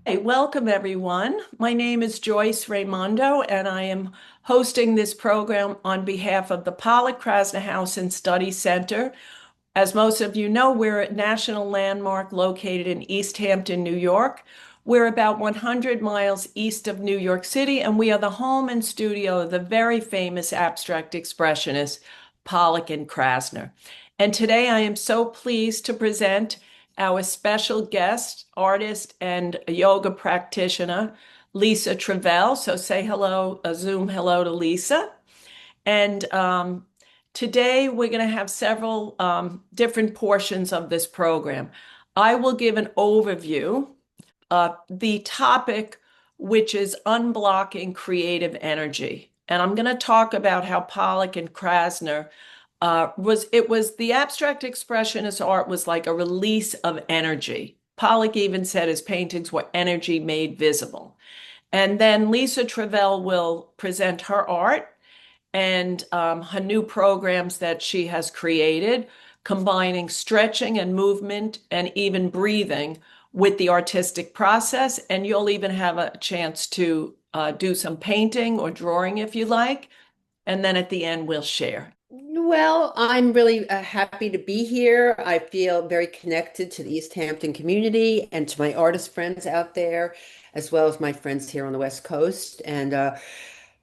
Hey, welcome everyone. My name is Joyce Raimondo, and I am hosting this program on behalf of the Pollock-Krasner House and Study Center. As most of you know, we're a national landmark located in East Hampton, New York. We're about 100 miles east of New York City, and we are the home and studio of the very famous abstract expressionist Pollock and Krasner. And today I am so pleased to present our special guest, artist, and yoga practitioner, Lisa Trivell. So say hello, a Zoom hello to Lisa. And today we're going to have several different portions of this program. I will give an overview of the topic, which is unblocking creative energy. And I'm going to talk about how Pollock and Krasner was the abstract expressionist art was like a release of energy. Pollock even said his paintings were energy made visible. And then Lisa Trivell will present her art and her new programs that she has created, combining stretching and movement and even breathing with the artistic process. And you'll even have a chance to do some painting or drawing if you like. And then at the end, we'll share. Well, I'm really happy to be here. I feel very connected to the East Hampton community and to my artist friends out there, as well as my friends here on the West Coast. And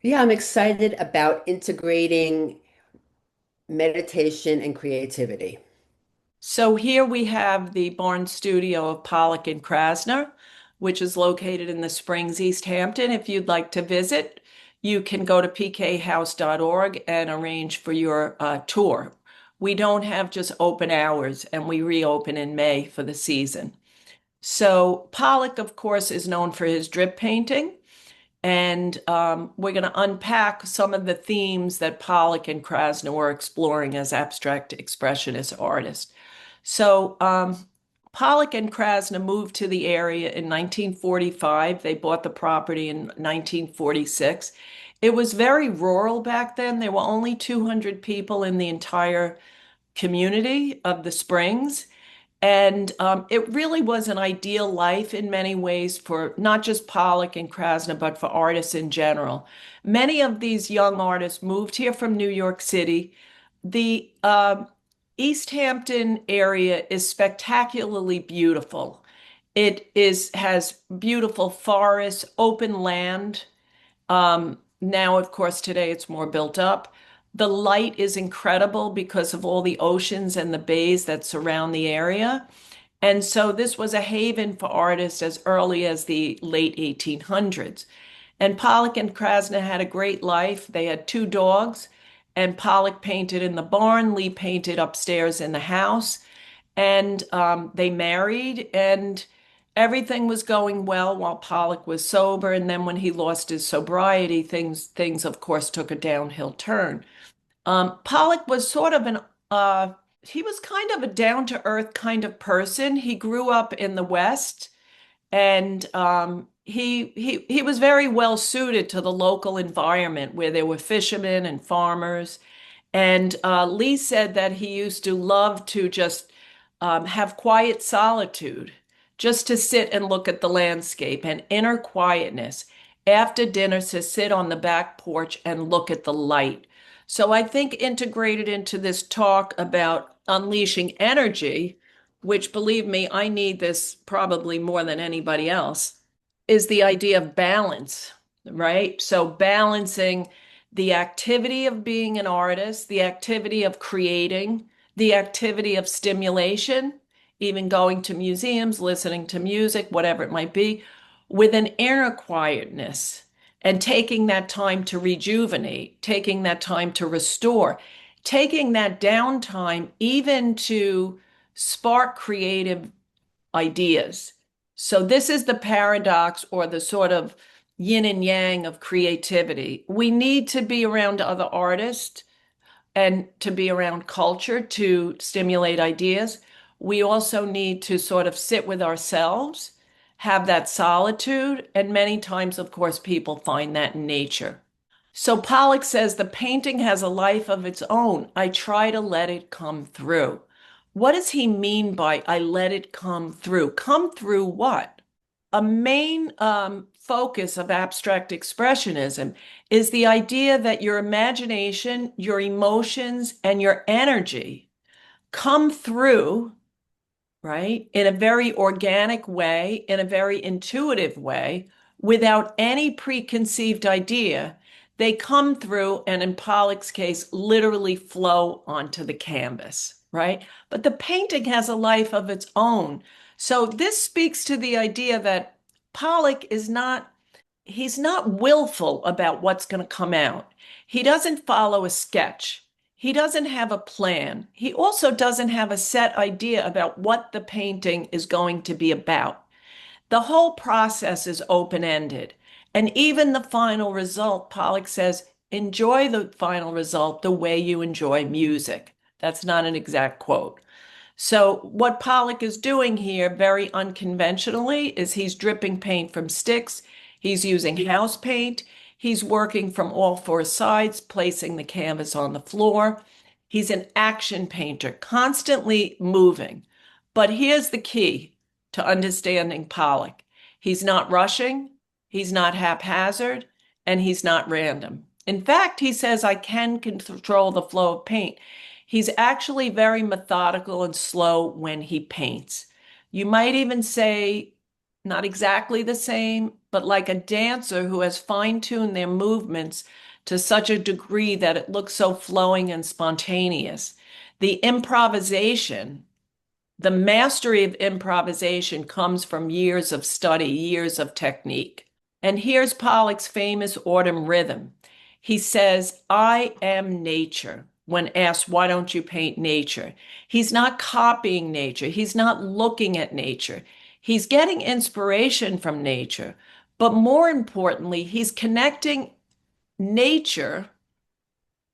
yeah, I'm excited about integrating meditation and creativity. So here we have the barn studio of Pollock and Krasner, which is located in the Springs, East Hampton. If you'd like to visit, you can go to pkhouse.org and arrange for your tour. We don't have just open hours, and we reopen in May for the season. So Pollock, of course, is known for his drip painting, and we're going to unpack some of the themes that Pollock and Krasner were exploring as abstract expressionist artists. So Pollock and Krasner moved to the area in 1945. They bought the property in 1946. It was very rural back then. There were only 200 people in the entire community of the Springs. And it really was an ideal life in many ways for not just Pollock and Krasner, but for artists in general. Many of these young artists moved here from New York City. The East Hampton area is spectacularly beautiful. Has beautiful forests, open land. Now, of course, today it's more built up. The light is incredible because of all the oceans and the bays that surround the area. And so this was a haven for artists as early as the late 1800s. And Pollock and Krasner had a great life. They had two dogs, and Pollock painted in the barn, Lee painted upstairs in the house, and they married, and everything was going well while Pollock was sober. And then when he lost his sobriety, things of course took a downhill turn. Pollock was sort of he was kind of a down-to-earth kind of person. He grew up in the West, and he was very well suited to the local environment where there were fishermen and farmers. And Lee said that he used to love to just have quiet solitude, just to sit and look at the landscape and inner quietness. After dinner, to sit on the back porch and look at the light. So I think integrated into this talk about unleashing energy, which believe me, I need this probably more than anybody else, is the idea of balance, right? So balancing the activity of being an artist, the activity of creating, the activity of stimulation, even going to museums, listening to music, whatever it might be, with an inner quietness and taking that time to rejuvenate, taking that time to restore, taking that downtime even to spark creative ideas. So this is the paradox or the sort of yin and yang of creativity. We need to be around other artists and to be around culture to stimulate ideas. We also need to sort of sit with ourselves, have that solitude, and many times, of course, people find that in nature. So Pollock says the painting has a life of its own. I try to let it come through. What does he mean by I let it come through? Come through what? a main focus of abstract expressionism is the idea that your imagination, your emotions, and your energy come through, right, in a very organic way, in a very intuitive way, without any preconceived idea. They come through, and in Pollock's case, literally flow onto the canvas, right? But the painting has a life of its own. So this speaks to the idea that Pollock is not, he's not willful about what's going to come out. He doesn't follow a sketch. He doesn't have a plan. He also doesn't have a set idea about what the painting is going to be about. The whole process is open-ended. And even the final result, Pollock says, enjoy the final result the way you enjoy music. That's not an exact quote. So what Pollock is doing here very unconventionally is he's dripping paint from sticks. He's using house paint. He's working from all four sides, placing the canvas on the floor. He's an action painter, constantly moving. But here's the key to understanding Pollock. He's not rushing, he's not haphazard, and he's not random. In fact, he says, I can control the flow of paint. He's actually very methodical and slow when he paints. You might even say, not exactly the same, but like a dancer who has fine-tuned their movements to such a degree that it looks so flowing and spontaneous. The improvisation, the mastery of improvisation comes from years of study, years of technique. And here's Pollock's famous autumn rhythm. He says, I am nature, when asked, why don't you paint nature? He's not copying nature. He's not looking at nature. He's getting inspiration from nature. But more importantly, he's connecting nature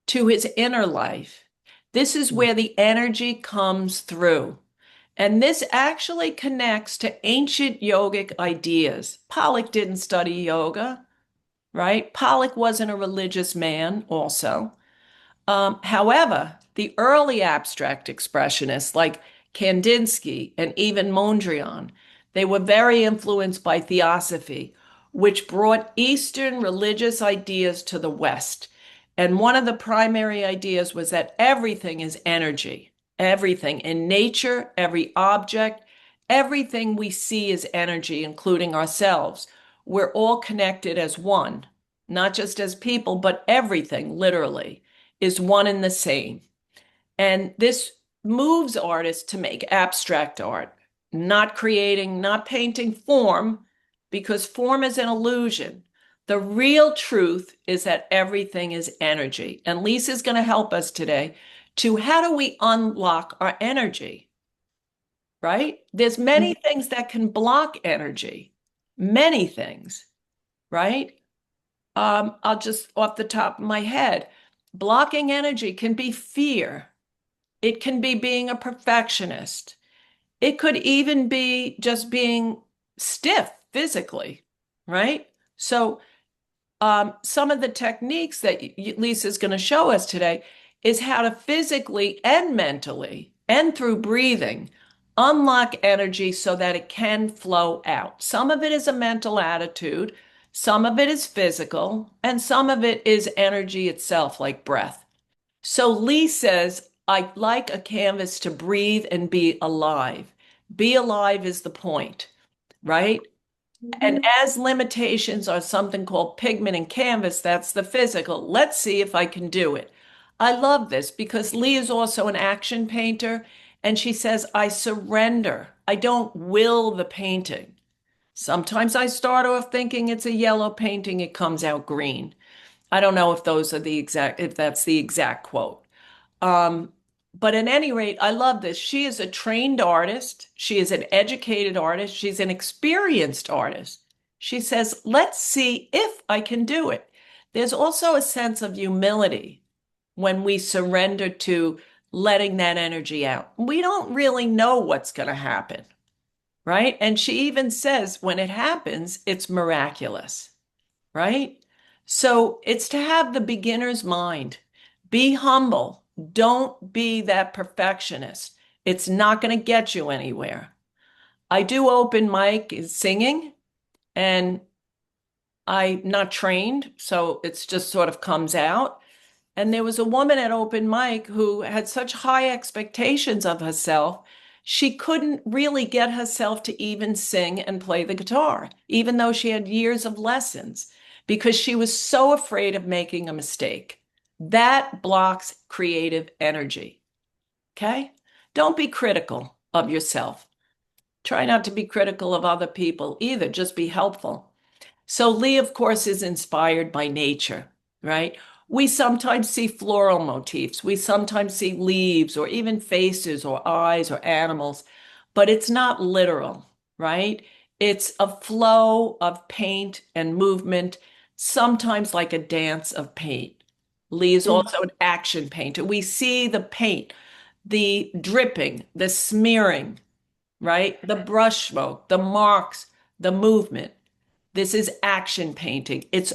to his inner life. This is where the energy comes through. And this actually connects to ancient yogic ideas. Pollock didn't study yoga, right? Pollock wasn't a religious man, also. However, the early abstract expressionists like Kandinsky and even Mondrian, they were very influenced by theosophy, which brought Eastern religious ideas to the West. And one of the primary ideas was that everything is energy. Everything in nature, every object, everything we see is energy, including ourselves. We're all connected as one, not just as people, but everything, literally, is one and the same. And this moves artists to make abstract art, not creating, not painting form, because form is an illusion. The real truth is that everything is energy. And Lisa's going to help us today to how do we unlock our energy, right? There's many things that can block energy, many things, right? I'll just off the top of my head, blocking energy can be fear. It can be being a perfectionist. It could even be just being stiff physically, right? So, some of the techniques that Lisa's going to show us today is how to physically and mentally and through breathing unlock energy so that it can flow out. Some of it is a mental attitude, some of it is physical, and some of it is energy itself, like breath. So Lee says, I like a canvas to breathe and be alive. Be alive is the point, right? And as limitations are something called pigment and canvas, that's the physical. Let's see if I can do it. I love this because Lee is also an action painter, and she says, I surrender. I don't will the painting. Sometimes I start off thinking it's a yellow painting, it comes out green. I don't know if those are the exact, if that's the exact quote. Um, but at any rate, I love this. She is a trained artist. She is an educated artist. She's an experienced artist. She says, let's see if I can do it. There's also a sense of humility when we surrender to letting that energy out. We don't really know what's going to happen, right? And she even says when it happens, it's miraculous, right? So it's to have the beginner's mind. Be humble. Don't be that perfectionist. It's not going to get you anywhere. I do open mic singing, And I'm not trained, so it's just sort of comes out. And there was a woman at open mic who had such high expectations of herself, she couldn't really get herself to even sing and play the guitar, even though she had years of lessons, because she was so afraid of making a mistake. That blocks creative energy. Okay? Don't be critical of yourself. Try not to be critical of other people either, just be helpful. So Lee, of course, is inspired by nature, right? We sometimes see floral motifs. We sometimes see leaves or even faces or eyes or animals, but it's not literal, right? It's a flow of paint and movement, sometimes like a dance of paint. Lee is Mhm. also an action painter. We see the paint, the dripping, the smearing, right? The brush stroke, the marks, the movement. This is action painting. It's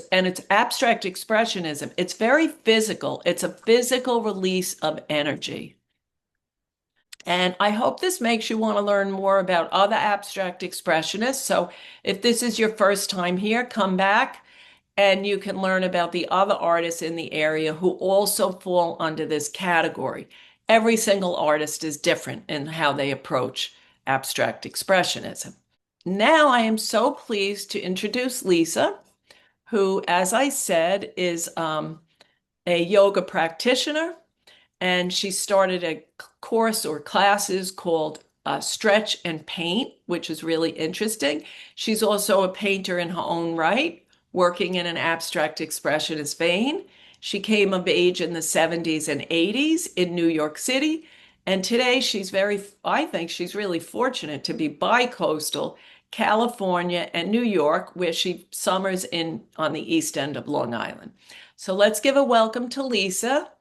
abstract expressionism. It's very physical. It's a physical release of energy. And I hope this makes you want to learn more about other abstract expressionists. So if this is your first time here, come back and you can learn about the other artists in the area who also fall under this category. Every single artist is different in how they approach abstract expressionism. Now I am so pleased to introduce Lisa, who, as I said, is a yoga practitioner, and she started a course or classes called Stretch and Paint, which is really interesting. She's also a painter in her own right, working in an abstract expressionist vein. She came of age in the 70s and 80s in New York City. And today I think she's really fortunate to be bi-coastal, California and New York, where she summers in on the east end of Long Island. So let's give a welcome to Lisa.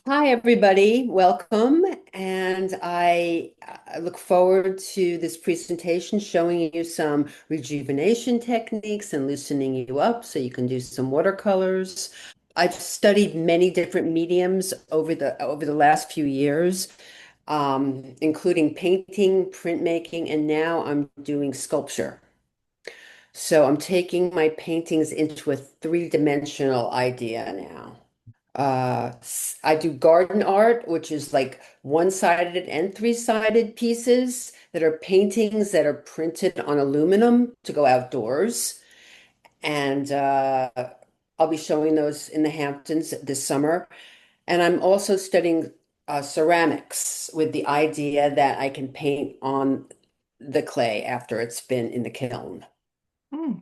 Hi, everybody. Welcome. And I look forward to this presentation showing you some rejuvenation techniques and loosening you up so you can do some watercolors. I've studied many different mediums over the last few years, including painting, printmaking, and now I'm doing sculpture. So I'm taking my paintings into a three-dimensional idea now. I do garden art, which is like one-sided and three-sided pieces that are paintings that are printed on aluminum to go outdoors. And I'll be showing those in the Hamptons this summer. And I'm also studying ceramics with the idea that I can paint on the clay after it's been in the kiln. Hmm.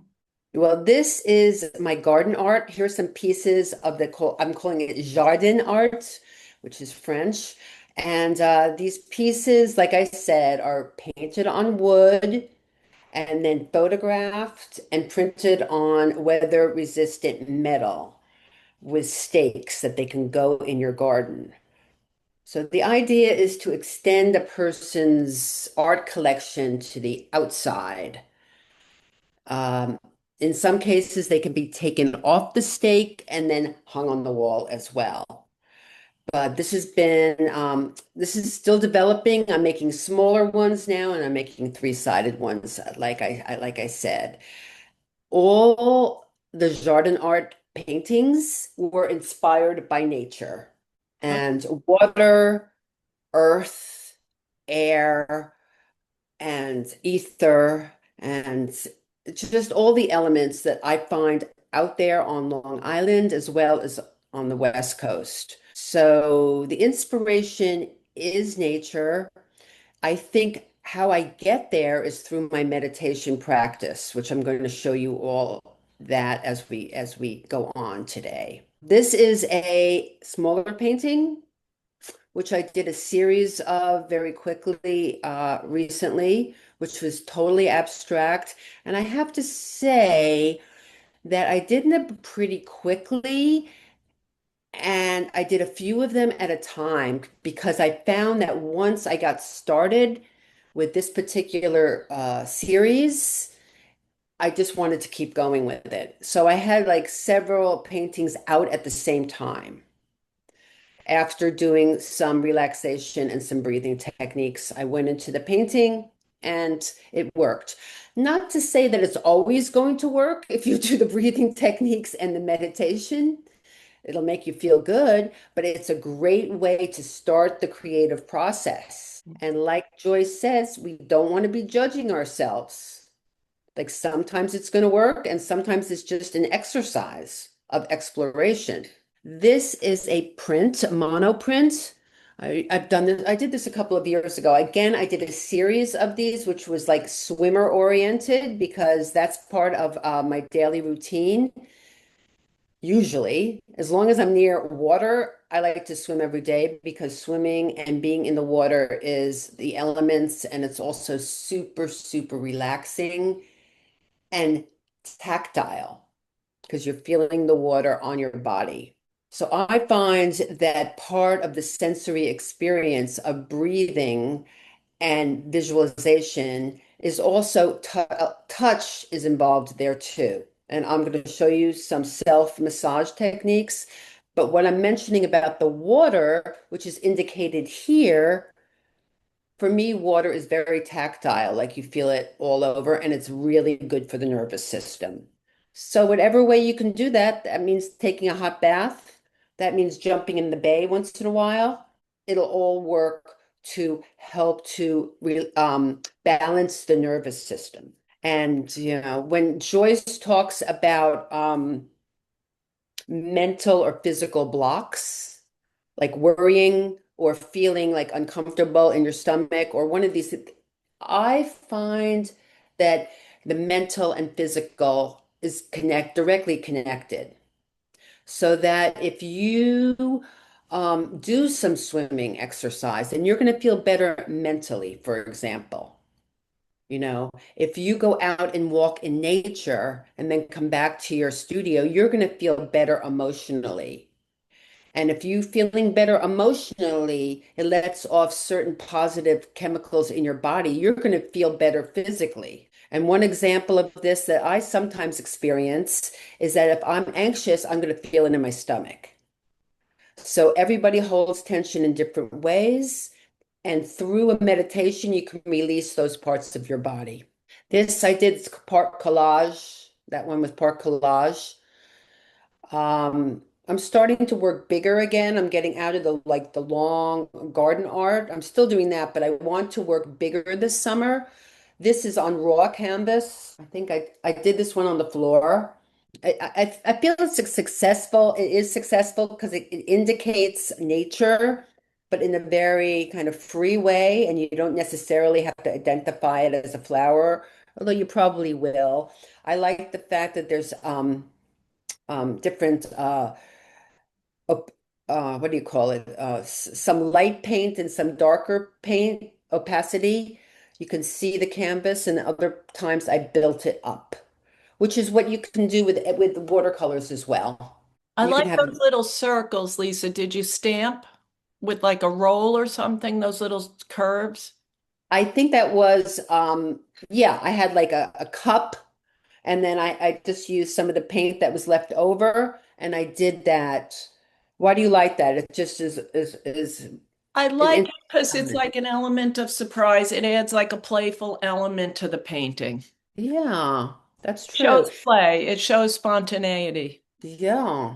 Well, this is my garden art. Here's some pieces of I'm calling it jardin art, which is French. And these pieces, like I said, are painted on wood and then photographed and printed on weather-resistant metal with stakes that they can go in your garden. So the idea is to extend a person's art collection to the outside. Um, in some cases, they can be taken off the stake and then hung on the wall as well. But this is still developing. I'm making smaller ones now, and I'm making three-sided ones, like I said. All the Jardin art paintings were inspired by nature and water, earth, air, and ether and just all the elements that I find out there on Long Island as well as on the West Coast. So the inspiration is nature. I think how I get there is through my meditation practice, which I'm going to show you all that as we go on today. This is a smaller painting which I did a series of very quickly recently, which was totally abstract. And I have to say that I did them pretty quickly, and I did a few of them at a time because I found that once I got started with this particular series, I just wanted to keep going with it. So I had like several paintings out at the same time. After doing some relaxation and some breathing techniques, I went into the painting and it worked. Not to say that it's always going to work if you do the breathing techniques and the meditation. It'll make you feel good, but it's a great way to start the creative process. And like Joyce says, we don't want to be judging ourselves. Like sometimes it's going to work, and sometimes it's just an exercise of exploration. This is a print, a mono print. I've done this, I did this a couple of years ago. Again, I did a series of these, which was like swimmer oriented because that's part of my daily routine. Usually, as long as I'm near water, I like to swim every day because swimming and being in the water is the elements, and it's also super, super relaxing and tactile because you're feeling the water on your body. So I find that part of the sensory experience of breathing and visualization is also touch is involved there too. And I'm going to show you some self-massage techniques. But what I'm mentioning about the water, which is indicated here, for me, water is very tactile, like you feel it all over, and it's really good for the nervous system. So whatever way you can do that, that means taking a hot bath, that means jumping in the bay once in a while. It'll all work to help to balance the nervous system. And when Joyce talks about mental or physical blocks, like worrying or feeling like uncomfortable in your stomach or one of these, I find that the mental and physical is directly connected. So that if you do some swimming exercise, then you're going to feel better mentally, for example. If you go out and walk in nature and then come back to your studio, you're going to feel better emotionally. And if you're feeling better emotionally, it lets off certain positive chemicals in your body. You're going to feel better physically. And one example of this that I sometimes experience is that if I'm anxious, I'm going to feel it in my stomach. So everybody holds tension in different ways. And through a meditation, you can release those parts of your body. This I did part collage. That one was part collage. I'm starting to work bigger again. I'm getting out of the long garden art. I'm still doing that, but I want to work bigger this summer. This is on raw canvas. I think I did this one on the floor. I feel it's successful. It is successful because it indicates nature, but in a very kind of free way, and you don't necessarily have to identify it as a flower, although you probably will. I like the fact that there's different what do you call it? Some light paint and some darker paint opacity. You can see the canvas, and other times I built it up, which is what you can do with the watercolors as well. I You can like have, those little circles, Lisa. Did you stamp with like a roll or something, those little curves? I think that was, yeah, I had like a cup, and then I just used some of the paint that was left over, and I did that. Why do you like that? It just is I an like it interesting because it's element. like an element of surprise. It adds like a playful element to the painting. Yeah, that's true. Shows play, it shows spontaneity. Yeah.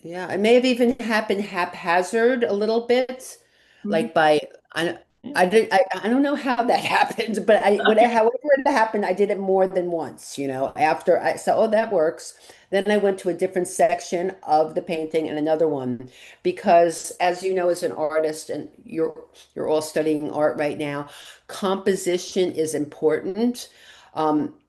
Yeah. It may have even happened haphazard a little bit, Mhm. like by I I don't know how that happened, but however it happened, I did it more than once, after I said, oh, that works. Then I went to a different section of the painting and another one because as you know, as an artist, and you're all studying art right now, composition is important.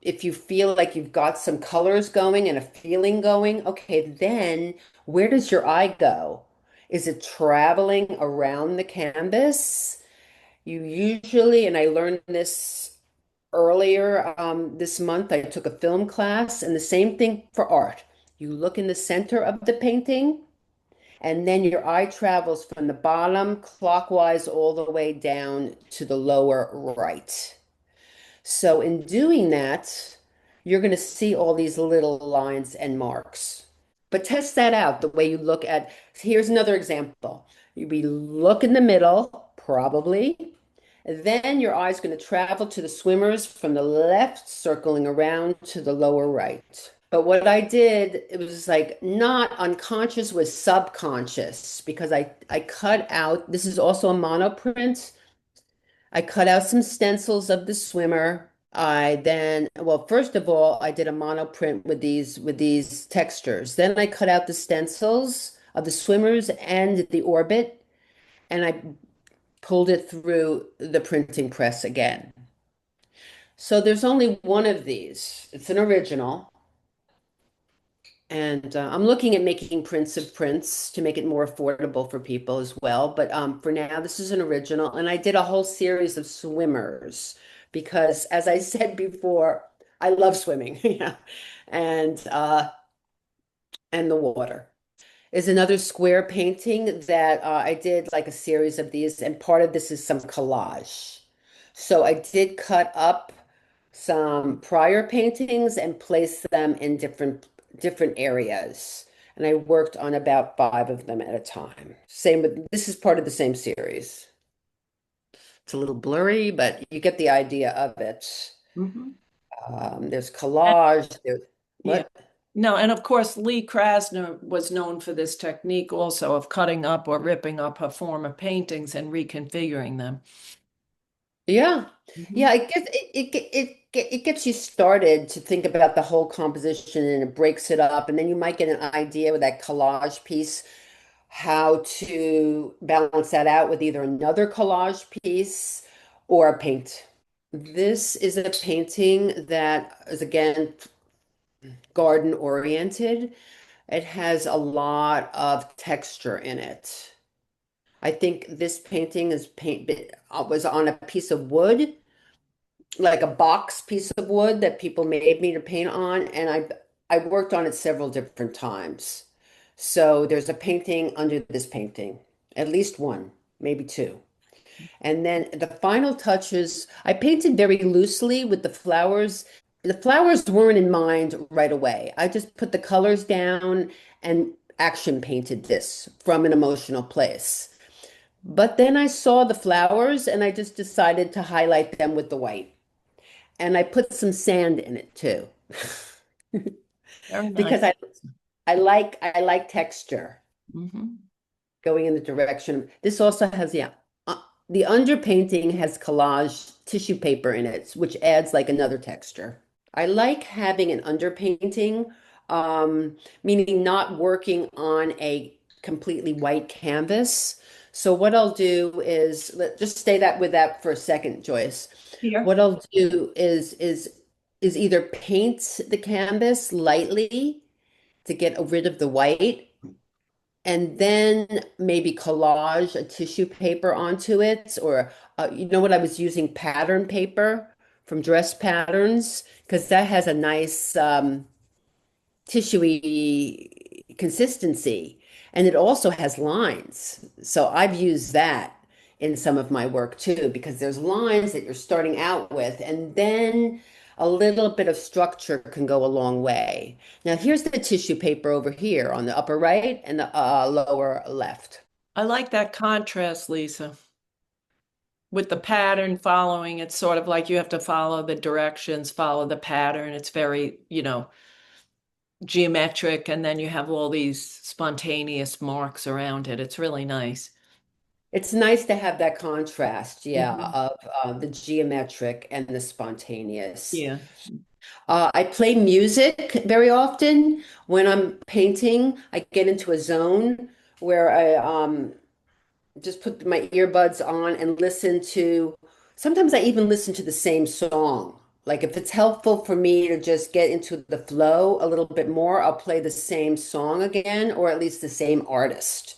If you feel like you've got some colors going and a feeling going, okay, then where does your eye go? Is it traveling around the canvas? You usually, and I learned this earlier this month, I took a film class, and the same thing for art. You look in the center of the painting, and then your eye travels from the bottom clockwise all the way down to the lower right. So in doing that, you're going to see all these little lines and marks. But test that out the way you look here's another example. You be look in the middle, probably, Then your eye is going to travel to the swimmers from the left, circling around to the lower right. But what I did, it was like not unconscious, was subconscious because I cut out, this is also a monoprint. I cut out some stencils of the swimmer. I then, well, first of all, I did a monoprint with these textures. Then I cut out the stencils of the swimmers and the orbit, and I pulled it through the printing press again. So there's only one of these. It's an original. And I'm looking at making prints of prints to make it more affordable for people as well. But for now, this is an original. And I did a whole series of swimmers because, as I said before, I love swimming, yeah, and uh, and the water is another square painting that I did like a series of these, and part of this is some collage. So I did cut up some prior paintings and place them in different areas. And I worked on about five of them at a time. Same with this is part of the same series. It's a little blurry, but you get the idea of it. Mhm. There's And, collage. There's yeah. what? No, and of course, Lee Krasner was known for this technique also of cutting up or ripping up her former paintings and reconfiguring them. Yeah. Mhm. Yeah, it gets it gets you started to think about the whole composition and it breaks it up and then you might get an idea with that collage piece how to balance that out with either another collage piece or a paint. This is a painting that is again garden oriented. It has a lot of texture in it. I think this painting is paint was on a piece of wood like a box piece of wood that people made me to paint on, and I worked on it several different times. So there's a painting under this painting, at least one, maybe two. And then the final touches, I painted very loosely with the flowers. The flowers weren't in mind right away. I just put the colors down and action painted this from an emotional place. But then I saw the flowers and I just decided to highlight them with the white. And I put some sand in it too Very nice. because I like texture Hmm. going in the direction. This also has yeah, the underpainting has collage tissue paper in it, which adds like another texture. I like having an underpainting, meaning not working on a completely white canvas. So what I'll do is just stay that with that for a second, Joyce. Here. What I'll do is either paint the canvas lightly to get rid of the white, and then maybe collage a tissue paper onto it, or you know what I was using pattern paper from Dress Patterns because that has a nice tissuey consistency and it also has lines. So I've used that in some of my work too, because there's lines that you're starting out with, and then a little bit of structure can go a long way. Now, here's the tissue paper over here on the upper right and the lower left. I like that contrast, Lisa, with the pattern following. It's sort of like you have to follow the directions, follow the pattern. It's very, geometric, and then you have all these spontaneous marks around it. It's really nice. It's nice to have that contrast, yeah, Mhm. of the geometric and the spontaneous. Yeah. I play music very often when I'm painting. I get into a zone where I just put my earbuds on and listen to, sometimes I even listen to the same song. Like if it's helpful for me to just get into the flow a little bit more, I'll play the same song again, or at least the same artist.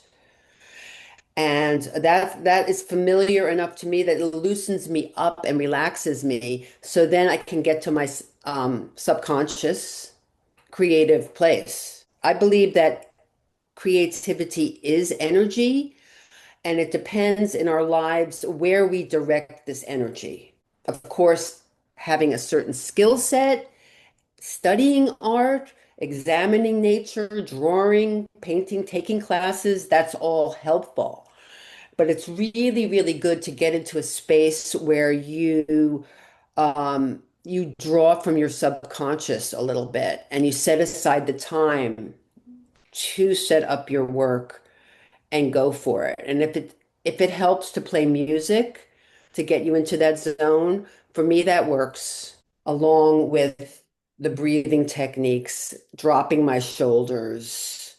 And that is familiar enough to me that it loosens me up and relaxes me. So then I can get to my subconscious creative place. I believe that creativity is energy, and it depends in our lives where we direct this energy. Of course, having a certain skill set, studying art, examining nature, drawing, painting, taking classes, that's all helpful. but it's really, really good to get into a space where you draw from your subconscious a little bit and you set aside the time to set up your work and go for it. And if it helps to play music to get you into that zone, for me that works, along with the breathing techniques, dropping my shoulders,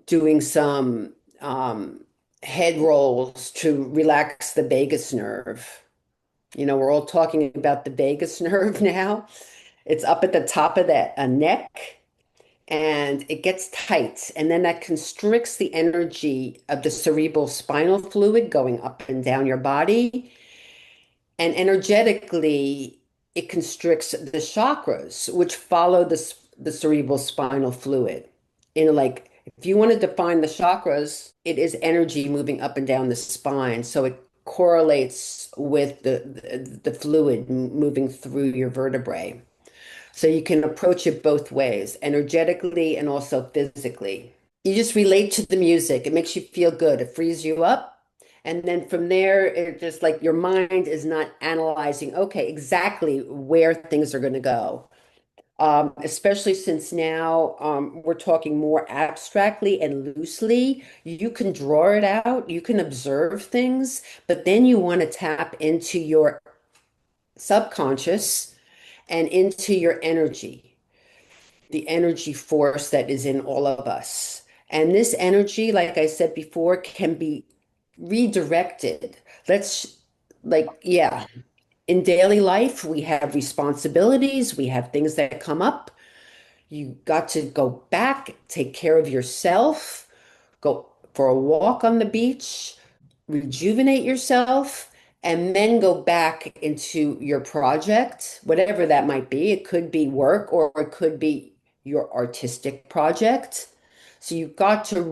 doing some head rolls to relax the vagus nerve. We're all talking about the vagus nerve now. It's up at the top of that a neck and it gets tight. And then that constricts the energy of the cerebral spinal fluid going up and down your body. And energetically, it constricts the chakras, which follow the cerebral spinal fluid. Like, if you want to define the chakras, it is energy moving up and down the spine. So it correlates with the fluid moving through your vertebrae. So you can approach it both ways, energetically and also physically. You just relate to the music. It makes you feel good. It frees you up. And then from there, it just like your mind is not analyzing, okay, exactly where things are going to go. Especially since now we're talking more abstractly and loosely. You can draw it out, you can observe things, but then you want to tap into your subconscious and into your energy, the energy force that is in all of us. And this energy, like I said before, can be redirected. Let's, like, yeah, in daily life, we have responsibilities, we have things that come up. You got to go back, take care of yourself, go for a walk on the beach, rejuvenate yourself, and then go back into your project, whatever that might be. It could be work or it could be your artistic project. So you've got to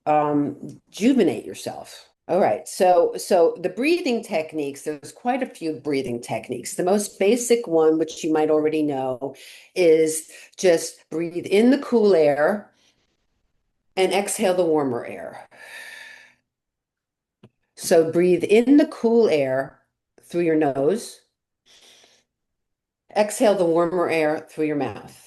rejuvenate yourself. All right. So the breathing techniques, there's quite a few breathing techniques. The most basic one, which you might already know, is just breathe in the cool air and exhale the warmer air. So breathe in the cool air through your nose. Exhale the warmer air through your mouth.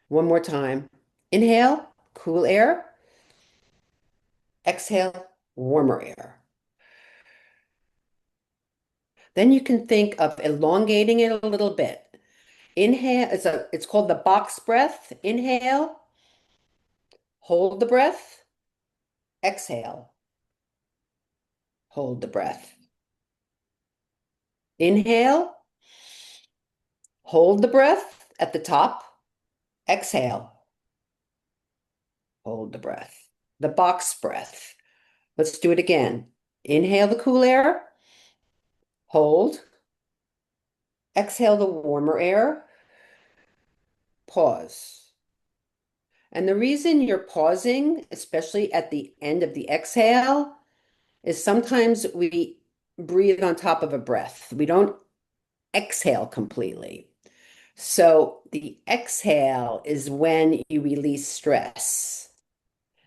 One more time. Inhale, cool air. Exhale, warmer air. Then you can think of elongating it a little bit. Inhale, it's called the box breath. Inhale, hold the breath. Exhale, hold the breath. Inhale, hold the breath at the top. Exhale, hold the breath. The box breath. Let's do it again. Inhale the cool air, hold, exhale the warmer air, pause. And the reason you're pausing, especially at the end of the exhale, is sometimes we breathe on top of a breath. We don't exhale completely. So the exhale is when you release stress.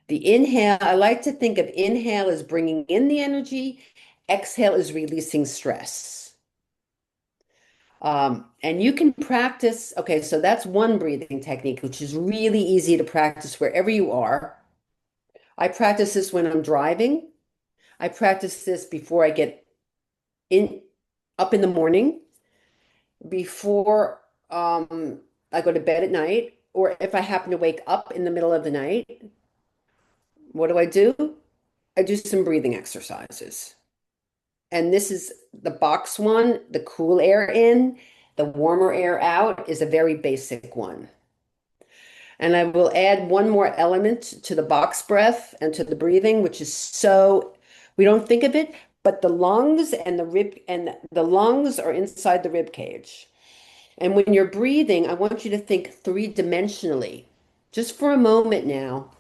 The inhale, I like to think of inhale as bringing in the energy, exhale is releasing stress. And you can practice, okay, so that's one breathing technique, which is really easy to practice wherever you are. I practice this when I'm driving. I practice this before I get in up in the morning, before I go to bed at night, or if I happen to wake up in the middle of the night. What do? I do some breathing exercises. And this is the box one, the cool air in, the warmer air out is a very basic one. And I will add one more element to the box breath and to the breathing, which is so, we don't think of it, but the lungs and the lungs are inside the rib cage. And when you're breathing, I want you to think three-dimensionally. Just for a moment now,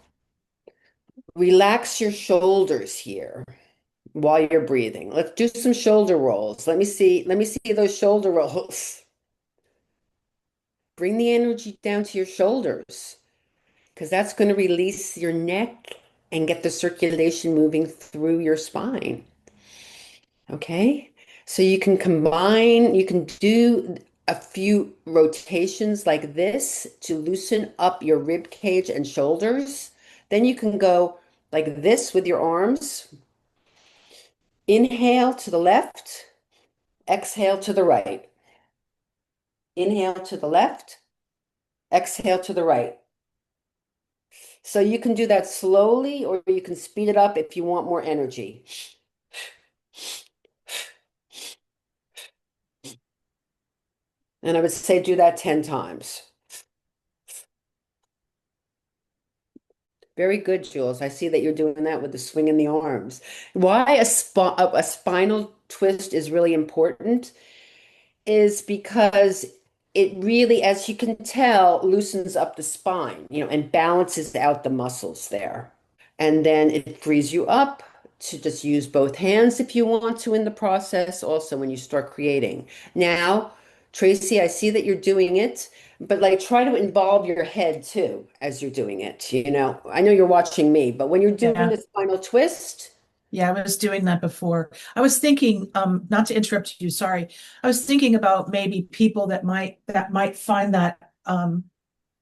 relax your shoulders here while you're breathing. Let's do some shoulder rolls. Let me see those shoulder rolls. Bring the energy down to your shoulders. because that's going to release your neck and get the circulation moving through your spine. Okay. So you can combine, you can do a few rotations like this to loosen up your rib cage and shoulders. Then you can go like this with your arms. Inhale to the left, exhale to the right. Inhale to the left, exhale to the right. So you can do that slowly or you can speed it up if you want more energy. And I would say do that 10 times. Very good, Jules. I see that you're doing that with the swing in the arms. Why a spinal twist is really important is because it really, as you can tell, loosens up the spine, and balances out the muscles there. And then it frees you up to just use both hands if you want to in the process, also when you start creating. Now, Tracy, I see that you're doing it, but like try to involve your head too as you're doing it. I know you're watching me, but when you're doing Yeah. the spinal twist, Yeah, I was doing that before. I was thinking, not to interrupt you, sorry. I was thinking about maybe people that might find that uh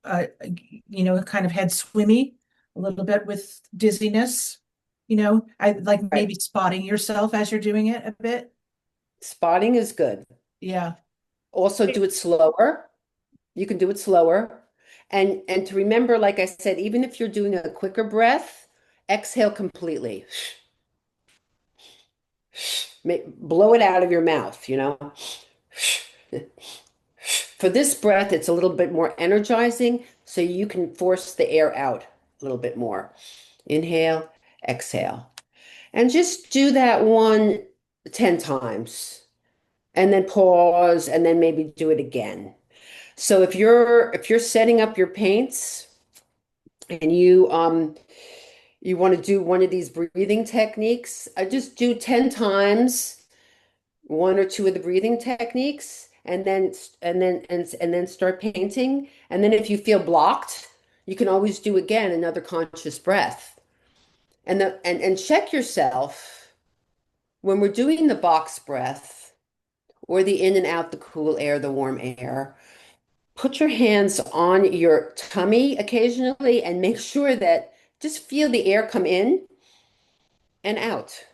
kind of head swimmy a little bit with dizziness. I like right, maybe spotting yourself as you're doing it a bit. spotting is good. Yeah. Also do it slower. You can do it slower. And to remember, like I said, even if you're doing a quicker breath, exhale completely. Blow it out of your mouth. For this breath, it's a little bit more energizing, so you can force the air out a little bit more. Inhale, exhale. And just do that one 10 times. And then pause and then maybe do it again. So if you're setting up your paints and you want to do one of these breathing techniques, I just do 10 times one or two of the breathing techniques and then start painting. And then if you feel blocked, you can always do again another conscious breath. And check yourself when we're doing the box breath or the in and out, the cool air, the warm air. Put your hands on your tummy occasionally and make sure that just feel the air come in and out.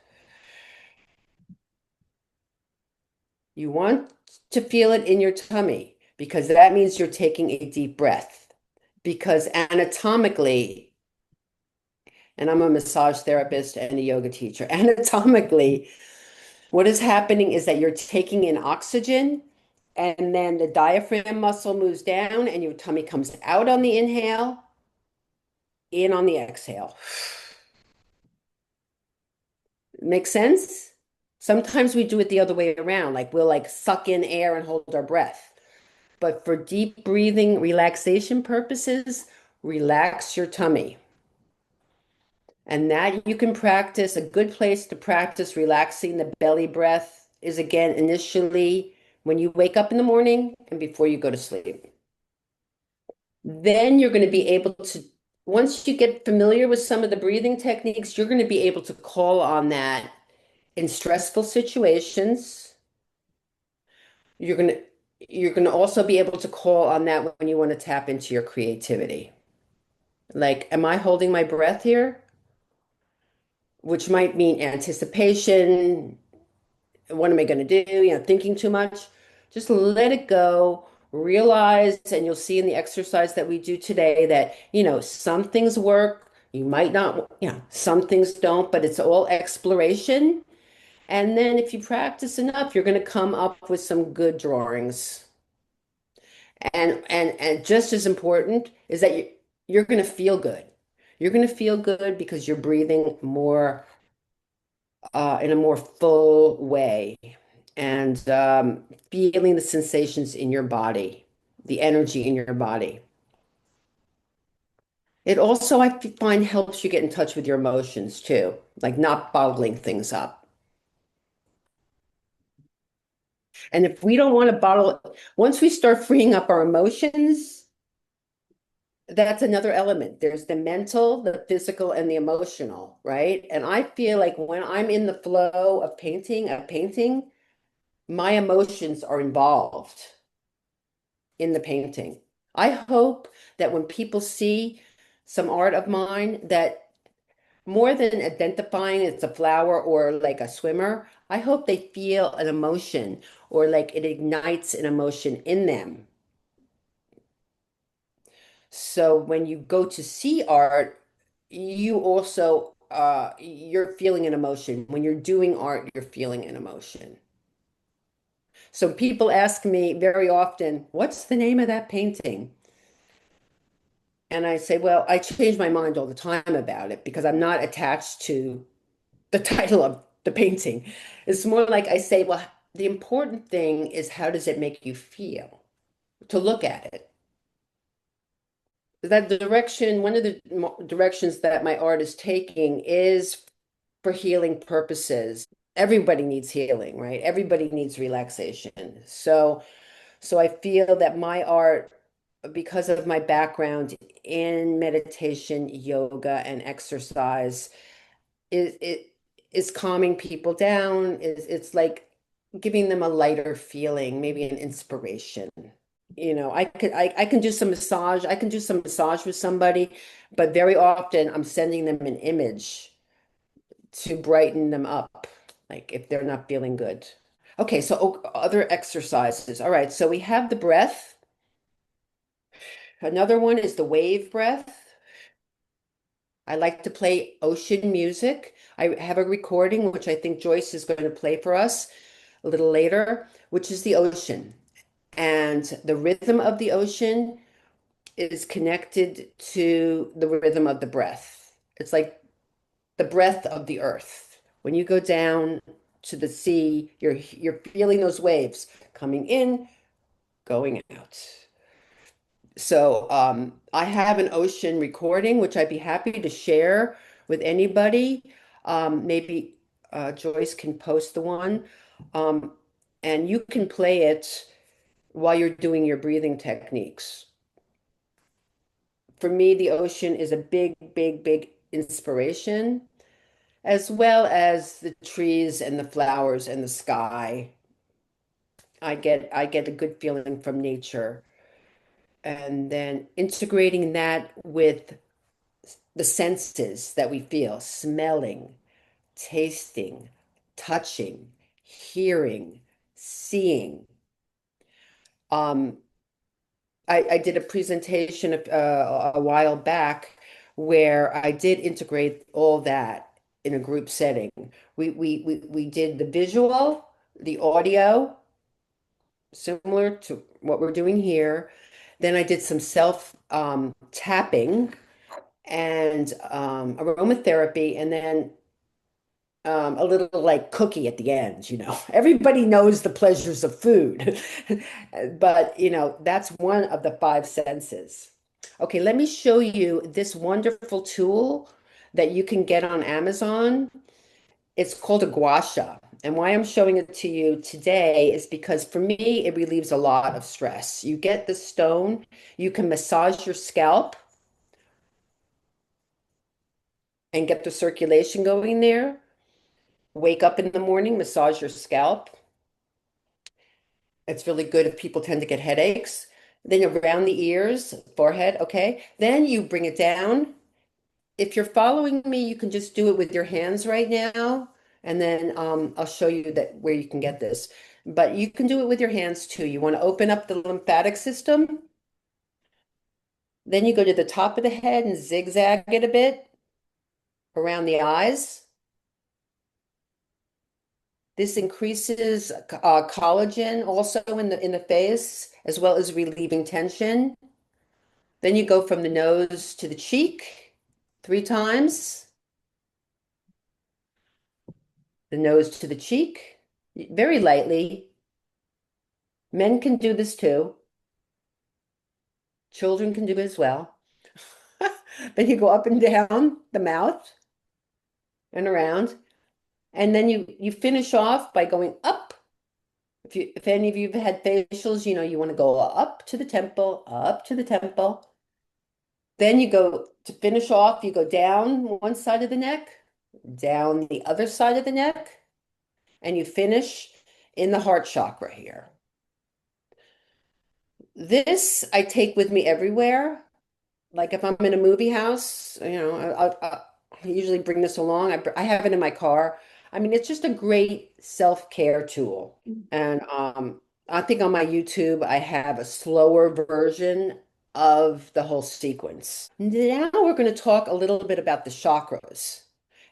You want to feel it in your tummy because that means you're taking a deep breath. Because anatomically, and I'm a massage therapist and a yoga teacher, anatomically, what is happening is that you're taking in oxygen and then the diaphragm muscle moves down and your tummy comes out on the inhale, in on the exhale. Make sense? Sometimes we do it the other way around, like we'll like suck in air and hold our breath. But for deep breathing relaxation purposes, relax your tummy. And that you can practice. A good place to practice relaxing the belly breath is again initially when you wake up in the morning and before you go to sleep. Then you're going to be able to, once you get familiar with some of the breathing techniques, you're going to be able to call on that in stressful situations. You're going to also be able to call on that when you want to tap into your creativity. Like, am I holding my breath here? Which might mean anticipation. What am I going to do? Thinking too much. Just let it go. Realize, and you'll see in the exercise that we do today that, some things work. You might not, some things don't, but it's all exploration. And then if you practice enough, you're going to come up with some good drawings. And just as important is that you're going to feel good. You're going to feel good because you're breathing more in a more full way and feeling the sensations in your body, the energy in your body. It also, I find, helps you get in touch with your emotions too, like not bottling things up. And if we don't want to bottle, once we start freeing up our emotions, that's another element. There's the mental, the physical, and the emotional, right? And I feel like when I'm in the flow of painting, my emotions are involved in the painting. I hope that when people see some art of mine, that more than identifying it's a flower or like a swimmer, I hope they feel an emotion or like it ignites an emotion in them. So when you go to see art, you also you're feeling an emotion. When you're doing art, you're feeling an emotion. So people ask me very often, "What's the name of that painting?" And I say, "Well, I change my mind all the time about it because I'm not attached to the title of the painting." It's more like I say, "Well, the important thing is how does it make you feel to look at it?" That direction, one of the directions that my art is taking is for healing purposes. Everybody needs healing, right? Everybody needs relaxation. So I feel that my art, because of my background in meditation, yoga, and exercise, it is calming people down. It's like giving them a lighter feeling, maybe an inspiration. I can do some massage. I can do some massage with somebody, but very often I'm sending them an image to brighten them up, like if they're not feeling good. Okay, so other exercises. All right, so we have the breath. Another one is the wave breath. I like to play ocean music. I have a recording, which I think Joyce is going to play for us a little later, which is the ocean. And the rhythm of the ocean is connected to the rhythm of the breath. It's like the breath of the earth. When you go down to the sea, you're feeling those waves coming in, going out. So I have an ocean recording, which I'd be happy to share with anybody. Maybe Joyce can post the one, um, and you can play it while you're doing your breathing techniques. For me, the ocean is a big, big, big inspiration, as well as the trees and the flowers and the sky. I get a good feeling from nature, and then integrating that with the senses that we feel, smelling, tasting, touching, hearing, seeing. Um, I did a presentation a while back where I did integrate all that in a group setting. We did the visual, the audio, similar to what we're doing here. Then I did some self tapping and aromatherapy, and then a little like cookie at the end, you know. Everybody knows the pleasures of food, but that's one of the five senses. Okay, let me show you this wonderful tool that you can get on Amazon. It's called a gua sha. And why I'm showing it to you today is because for me, it relieves a lot of stress. You get the stone, you can massage your scalp and get the circulation going there. Wake up in the morning, massage your scalp. It's really good if people tend to get headaches. Then around the ears, forehead, okay? Then you bring it down. If you're following me, you can just do it with your hands right now. And then I'll show you that where you can get this. But you can do it with your hands too. You want to open up the lymphatic system. Then you go to the top of the head and zigzag it a bit around the eyes. This increases collagen also in the face, as well as relieving tension. Then you go from the nose to the cheek 3 times, the nose to the cheek, very lightly. Men can do this too. Children can do it as well. Then you go up and down the mouth and around. And then you finish off by going up. If any of you have had facials, you know you want to go up to the temple, up to the temple. Then you go to finish off, you go down one side of the neck, down the other side of the neck, and you finish in the heart chakra here. This I take with me everywhere. Like if I'm in a movie house, I usually bring this along. I have it in my car. I mean, it's just a great self-care tool. And I think on my YouTube, I have a slower version of the whole sequence. Now we're going to talk a little bit about the chakras.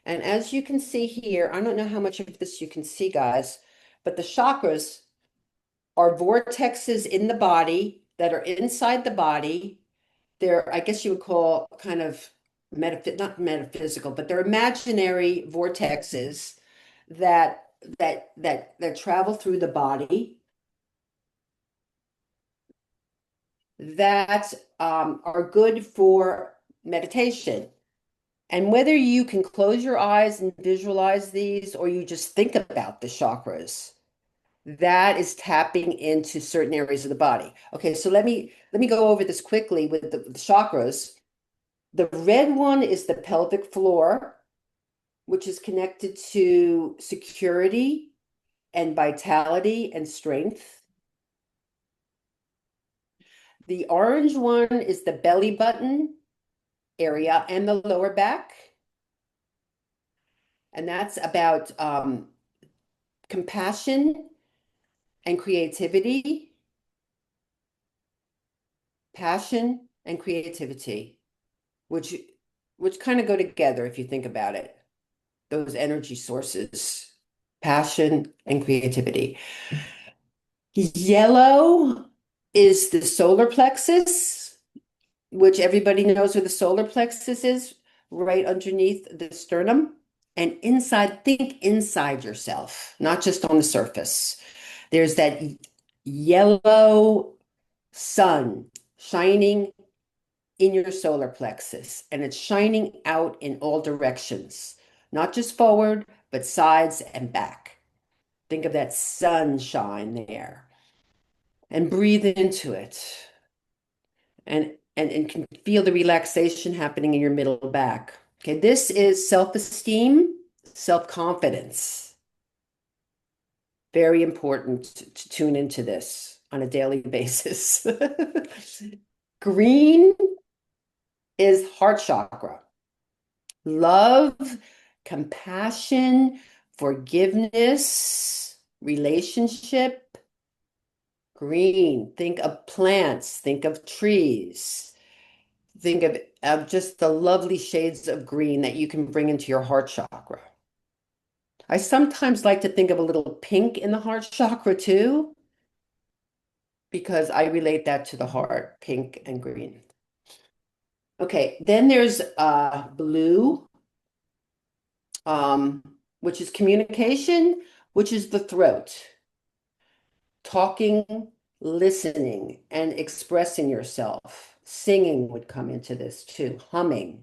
And as you can see here, I don't know how much of this you can see, guys, but the chakras are vortexes in the body that are inside the body. They're, I guess you would call kind of not metaphysical, but they're imaginary vortexes that travel through the body that are good for meditation. And whether you can close your eyes and visualize these, or you just think about the chakras, that is tapping into certain areas of the body. Okay, so let me go over this quickly with the chakras. The red one is the pelvic floor, which is connected to security and vitality and strength. The orange one is the belly button area and the lower back. And that's about compassion and creativity, passion and creativity, which kind of go together if you think about it. Those energy sources, passion and creativity. Yellow is the solar plexus, which everybody knows where the solar plexus is, right underneath the sternum. And inside, think inside yourself, not just on the surface. There's that yellow sun shining in your solar plexus, and it's shining out in all directions, not just forward, but sides and back. Think of that sunshine there and breathe into it and can feel the relaxation happening in your middle back. Okay, this is self-esteem, self-confidence. Very important to tune into this on a daily basis. Green is heart chakra. Love, compassion, forgiveness, relationship. Green, think of plants, think of trees. Think of just the lovely shades of green that you can bring into your heart chakra. I sometimes like to think of a little pink in the heart chakra too, because I relate that to the heart, pink and green. Okay, then there's blue, which is communication, which is the throat. Talking, listening, and expressing yourself. Singing would come into this too, humming.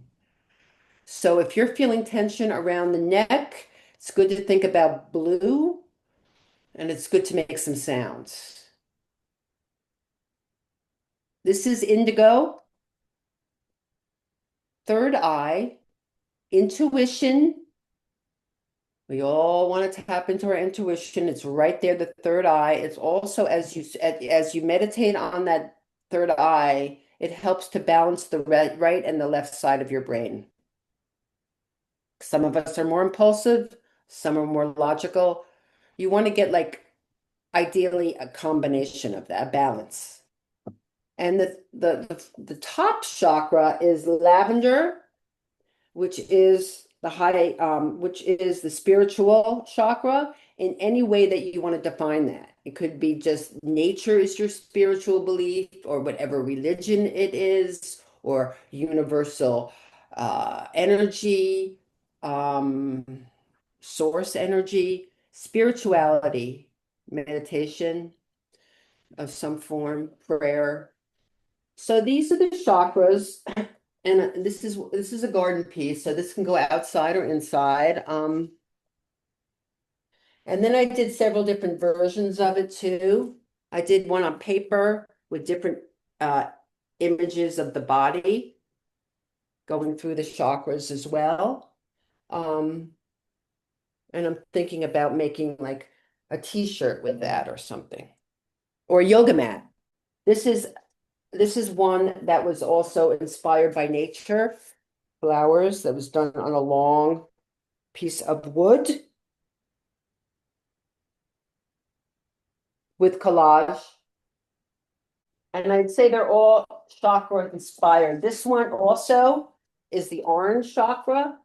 So if you're feeling tension around the neck, it's good to think about blue, and it's good to make some sounds. This is indigo, third eye, intuition. We all want to tap into our intuition. It's right there, the third eye. It's also as you meditate on that third eye, it helps to balance the right and the left side of your brain. Some of us are more impulsive, some are more logical. You want to get ideally a combination of that, balance. And the top chakra is lavender, which is which is the spiritual chakra, in any way that you want to define that. It could be just nature is your spiritual belief, or whatever religion it is, or universal energy, source energy, spirituality, meditation of some form, prayer. So these are the chakras. And this is a garden piece, so this can go outside or inside. And then I did several different versions of it too. I did one on paper with different images of the body. going through the chakras as well. And I'm thinking about making like a t-shirt with that or something, or a yoga mat. This is one that was also inspired by nature, flowers that was done on a long piece of wood with collage. And I'd say they're all chakra inspired. This one also is the orange chakra.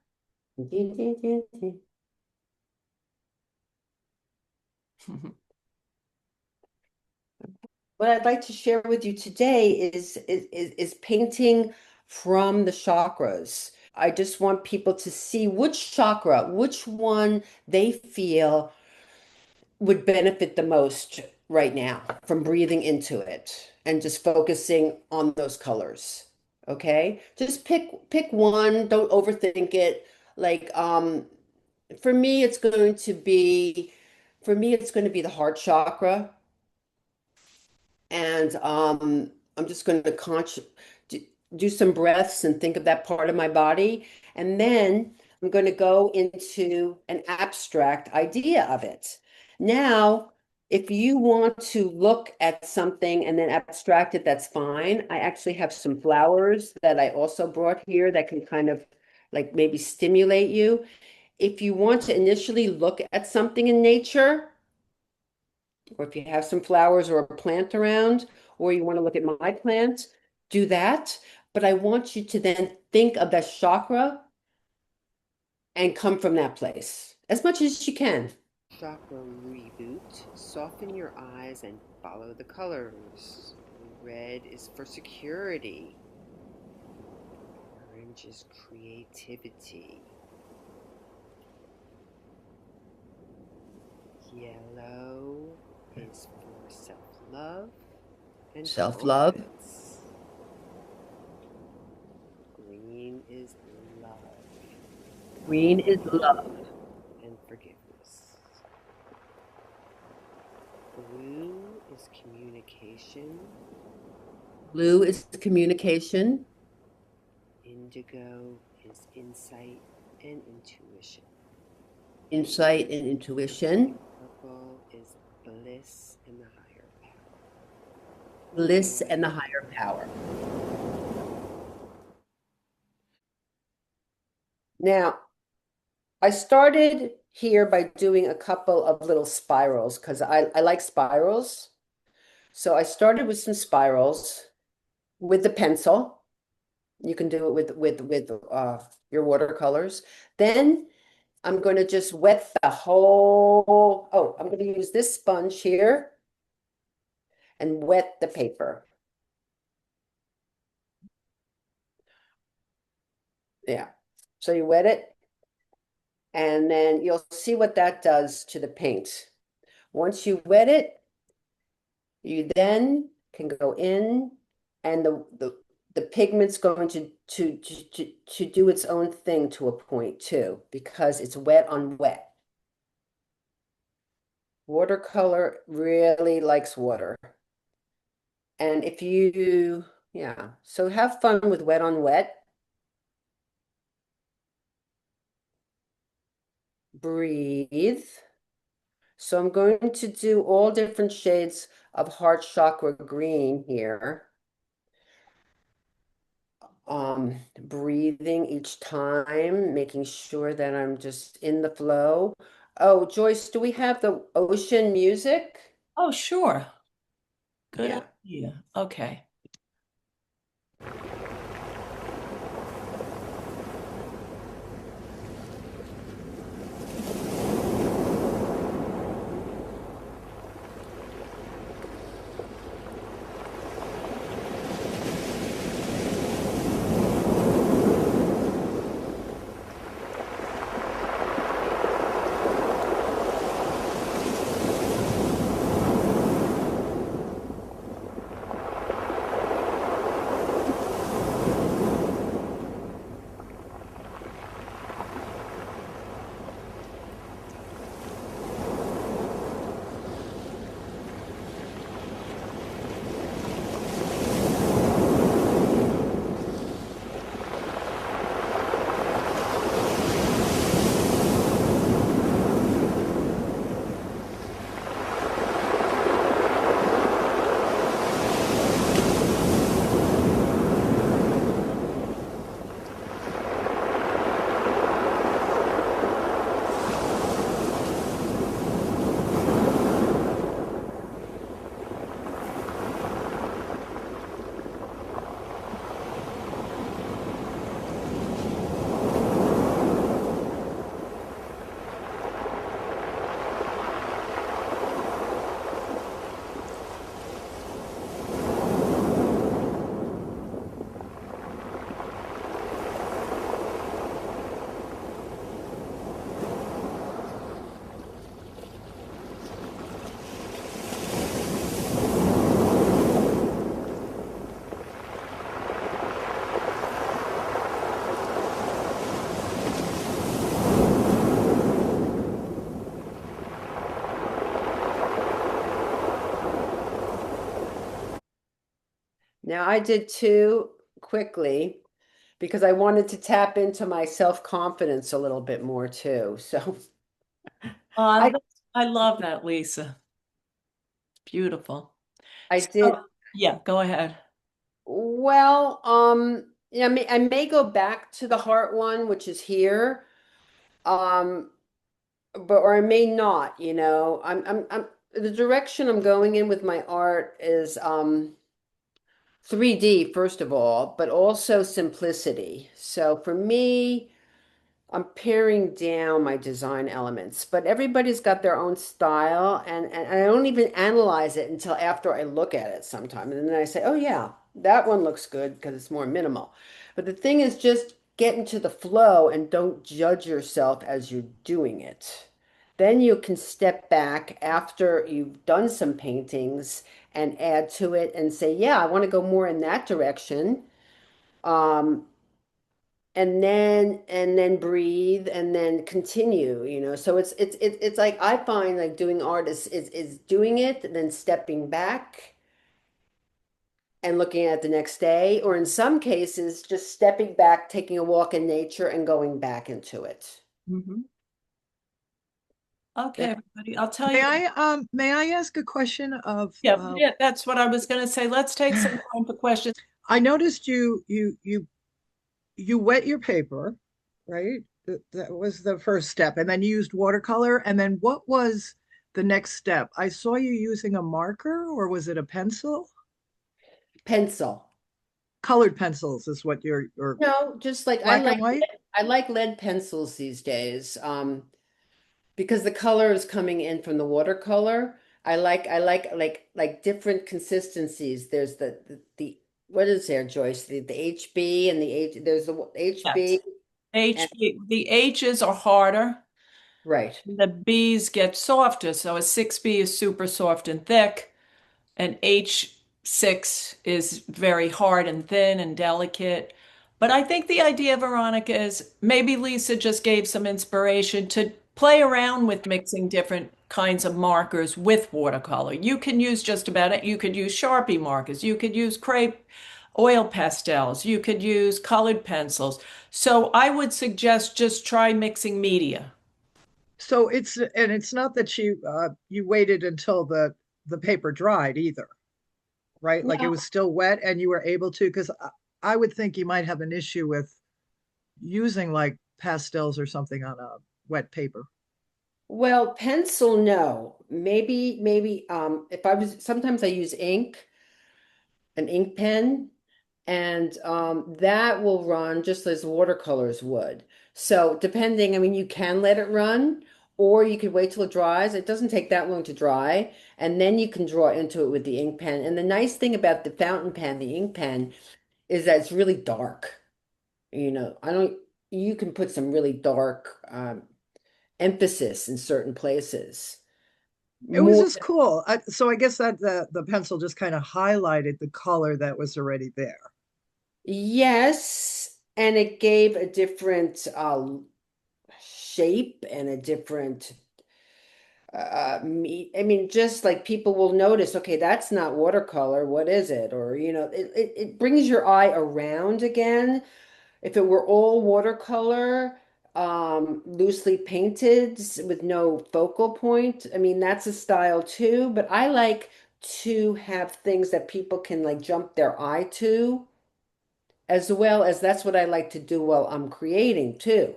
What I'd like to share with you today is painting from the chakras. I just want people to see which chakra, which one they feel would benefit the most right now from breathing into it and just focusing on those colors. Okay? Just pick one, don't overthink it. Like for me it's going to be the heart chakra. And I'm just going to do some breaths and think of that part of my body. And then I'm going to go into an abstract idea of it. Now, if you want to look at something and then abstract it, that's fine. I actually have some flowers that I also brought here that can kind of like maybe stimulate you. If you want to initially look at something in nature, or if you have some flowers or a plant around, or you want to look at my plant, do that. But I want you to then think of that chakra and come from that place as much as you can. Chakra reboot. Soften your eyes and follow the colors. Red is for security. Orange is creativity. Yellow is for self-love and self-love. Green is love. Green is love and forgiveness. Blue is communication. Blue is communication. Indigo is insight and intuition. Insight and intuition. Purple is bliss and the higher power. Bliss and the higher power. Now, I started here by doing a couple of little spirals because I like spirals. So I started with some spirals with the pencil. You can do it with your watercolors. Then I'm going to just wet the whole, I'm going to use this sponge here and wet the paper. Yeah. So you wet it, and then you'll see what that does to the paint. Once you wet it, you then can go in, and the pigment's going to do its own thing to a point too, because it's wet on wet. Watercolor really likes water. And if you, so have fun with wet on wet. Breathe. So I'm going to do all different shades of heart chakra green here. Breathing each time, making sure that I'm just in the flow. Oh, Joyce, do we have the ocean music? Oh, sure. Good Yeah. idea. Okay. Now I did two quickly because I wanted to tap into my self-confidence a little bit more too. So Uh, I I love that, Lisa. Beautiful. I did So, yeah, go ahead. well, yeah, I may go back to the heart one, which is here. Um, but or I may not, you know. I'm the direction I'm going in with my art is 3D first of all, but also simplicity. So for me, I'm paring down my design elements, but everybody's got their own style, and I don't even analyze it until after I look at it sometime. And then I say, oh, yeah, that one looks good because it's more minimal. But the thing is, just get into the flow and don't judge yourself as you're doing it. Then you can step back after you've done some paintings and add to it and say, yeah, I want to go more in that direction. Um, and then breathe and then continue, you know. So it's like I find like doing art is doing it, then stepping back and looking at it the next day, or in some cases just stepping back, taking a walk in nature and going back into it. Mhm. Okay, That- everybody, I'll tell you. May I ask a question of Yeah, yeah, that's what I was going to say. Let's take some time for questions. I noticed you wet your paper, right? That was the first step, and then you used watercolor, and then what was the next step? I saw you using a marker, or was it a pencil? Pencil. Colored pencils is what you're, or No, just like black and white? I like lead pencils these days. Because the color is coming in from the watercolor. I like different consistencies. There's the what is there, Joyce? The HB and the H. There's the Yes. HB and The H's are harder. right. The B's get softer. So a 6B is super soft and thick. And H6 is very hard and thin and delicate. But I think the idea, Veronica, is maybe Lisa just gave some inspiration to play around with mixing different kinds of markers with watercolor. You can use just about it. You could use Sharpie markers. You could use crepe oil pastels. You could use colored pencils. So I would suggest just try mixing media. So it's not that you waited until the paper dried either, right? Like it was still wet and you were able to, because I would think you might have an issue with using like pastels or something on a wet paper. Well, pencil, no. Maybe if I was sometimes I use ink, an ink pen. And that will run just as watercolors would. So depending, I mean, you can let it run, or you could wait till it dries. It doesn't take that long to dry, and then you can draw into it with the ink pen. And the nice thing about the fountain pen, the ink pen, is that it's really dark. You know, I don't, you can put some really dark emphasis in certain places. It was More, just cool. So I guess that the pencil just kind of highlighted the color that was already there. yes, and it gave a different shape and a different me. I mean, just like people will notice, okay, that's not watercolor. What is it? Or, you know, it brings your eye around again. If it were all watercolor, loosely painted with no focal point, I mean, that's a style too. But I like to have things that people can like jump their eye to, as well as that's what I like to do while I'm creating too.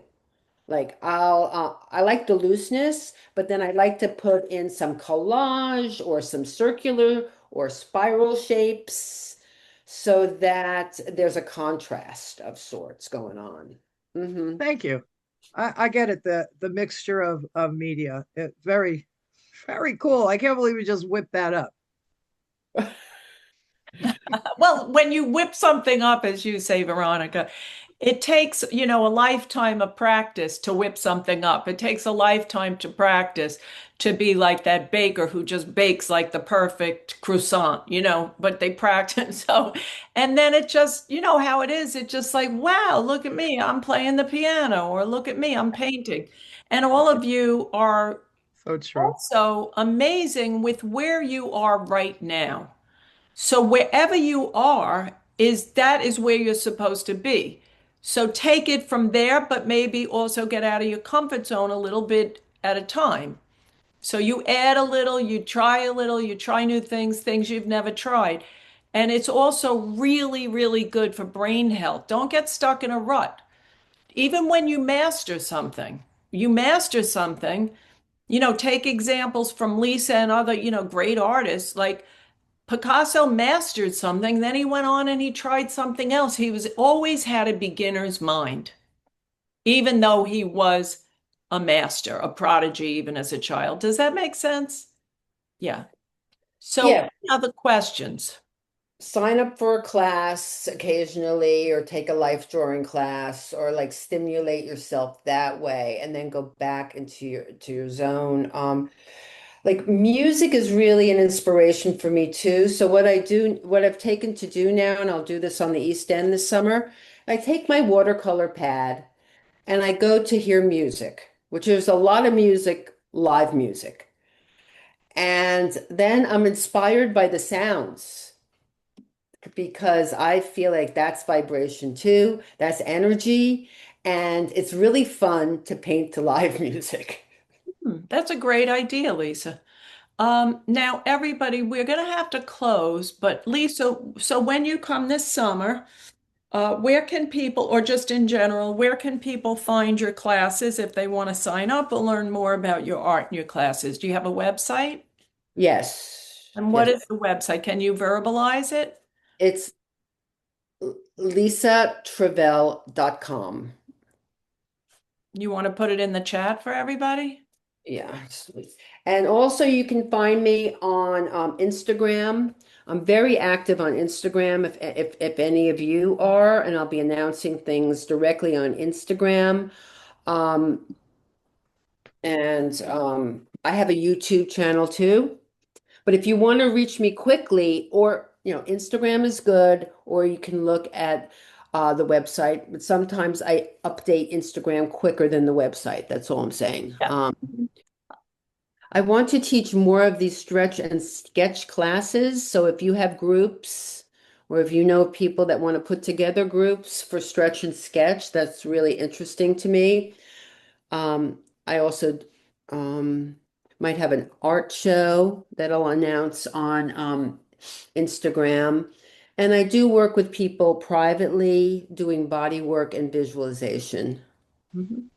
Like I like the looseness, but then I like to put in some collage or some circular or spiral shapes so that there's a contrast of sorts going on. Hmm. Thank you. I get it. The mixture of media. Very, very cool. I can't believe we just whipped that up. Well, when you whip something up, as you say, Veronica, it takes, a lifetime of practice to whip something up. It takes a lifetime to practice to be like that baker who just bakes like the perfect croissant, but they practice. So, and then it just, you know how it is. It's just like, wow, look at me, I'm playing the piano, or look at me, I'm painting. And all of you are So true. also amazing with where you are right now. So wherever you are, that is where you're supposed to be. So take it from there, but maybe also get out of your comfort zone a little bit at a time. So you add a little, you try a little, you try new things, things you've never tried. And it's also really, really good for brain health. Don't get stuck in a rut. Even when you master something, take examples from Lisa and other, great artists. Like Picasso mastered something, then he went on and he tried something else. He was always had a beginner's mind, even though he was a master, a prodigy, even as a child. Does that make sense? Yeah. So, Yeah, any other questions? sign up for a class occasionally or take a life drawing class or like stimulate yourself that way and then go back into your zone. Like music is really an inspiration for me too. So what I've taken to do now, and I'll do this on the East End this summer, I take my watercolor pad and I go to hear music, which is a lot of music, live music. And then I'm inspired by the sounds because I feel like that's vibration too, that's energy, and it's really fun to paint to live music. That's a great idea, Lisa. Now, everybody, we're going to have to close, but Lisa, so when you come this summer, where can people, or just in general, where can people find your classes if they want to sign up or learn more about your art and your classes? Do you have a website? Yes, And what yes. is the website? Can you verbalize it? It's lisatrivell.com. You want to put it in the chat for everybody? Yeah. And also you can find me on Instagram. I'm very active on Instagram if any of you are, and I'll be announcing things directly on Instagram. Um, and I have a YouTube channel too. But if you want to reach me quickly, or Instagram is good, or you can look at the website. But sometimes I update Instagram quicker than the website. That's all I'm saying. Yeah. I want to teach more of these stretch and sketch classes. So if you have groups, or if you know people that want to put together groups for stretch and sketch, that's really interesting to me. I also might have an art show that I'll announce on Instagram. And I do work with people privately doing body work and visualization. Mhm.